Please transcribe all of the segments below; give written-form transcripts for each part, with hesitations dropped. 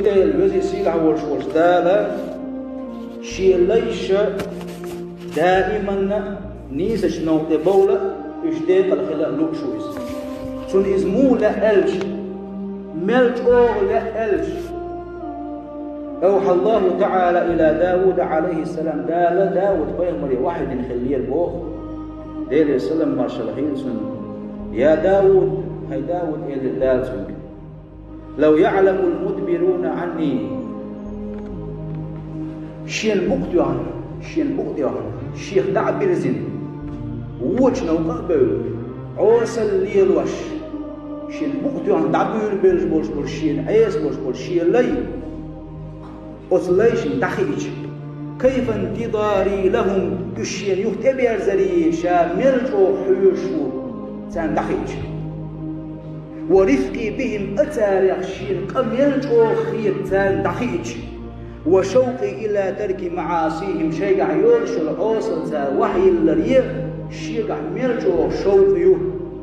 تيل وزي سيلح ورش دالا شي ليش دائما نيسش نوت بولا اشتاق الخلاء لوكشويس سون ازمو لا ألش ملك أو لا ألش أوحى الله تعالى إلى داود عليه السلام داود بيغمر واحد خليه البوخ دير السلام مارشال هيلسون يا داود هاي داود إلى الدالسون لو يعلم المدبرون عني شين بقتيان شيخ دعبر زين ووجنا وقبل عوصل ليل وش شين بقتيان دعبر بيرج بوش شين عيس بوش شين لي أصليش دخيج كيف انتظاري لهم يشين يختبر زري شامل جو حيوشو تان دخيج ورفقي بهم أتاريخ شين قميل جو خير تان دخيج وشوقي إلى ترك معاصيهم شيء يرشل أوصل تا وحي اللريق شيء ميرجو شوقي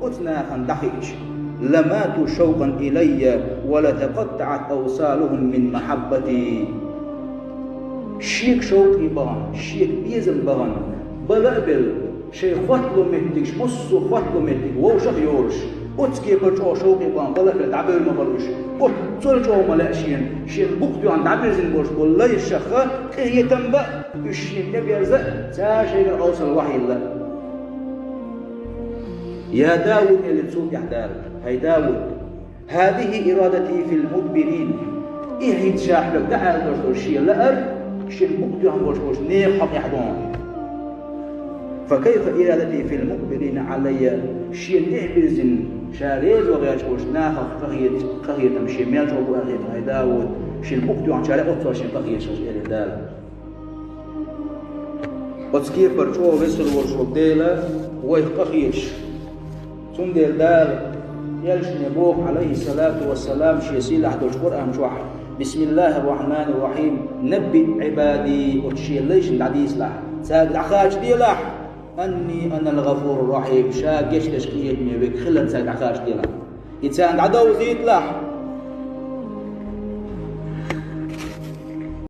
أتنا خندخيج لماتوا شوقا إلي ولتقطعت أوصالهم من محبتي شيك شوقي بغن شيك بيزم بغن بلقبل شيء خطلو مهتكش بصو خطلو مهتك ووشخ يورش أتكي برجو شوقي بغن بلقبل تعبير ما بلوش تلجو ملاشين شين بقتو عن تعبير زين بوش والله الشخة هي تنبأ الشين تبيرزق تاشي أوصل وحي الله يا داود اللي تسوق يحتار هاي داود هذه إرادتي في المدبرين إيه شاحلك دعا الرسول شيء لأر شين بقتو عن بوش نيخ حق يحضون فكيف إرادتي في المقبلين علي شين نعبر زين شاريز وغيرش بوش ناخ قهية تمشي ميل جوبو أخيط هاي داود شين بقتو عن شاري أطفر شين قهية شجئة دال وتسكيف برشوه ويسر ورشوه ديلا ويخ قهيش ثم ديل دال يلش نبوخ عليه الصلاة والسلام شيسي لحظة القرآن شوح بسم الله الرحمن الرحيم نبي عبادي وتشي ليش العديس لح ساقد عخاش دي لح أني أنا الغفور الرحيم شاقش كشكيت ميبك خلن ساقد عخاش دي لح يتساند عدو زيت لح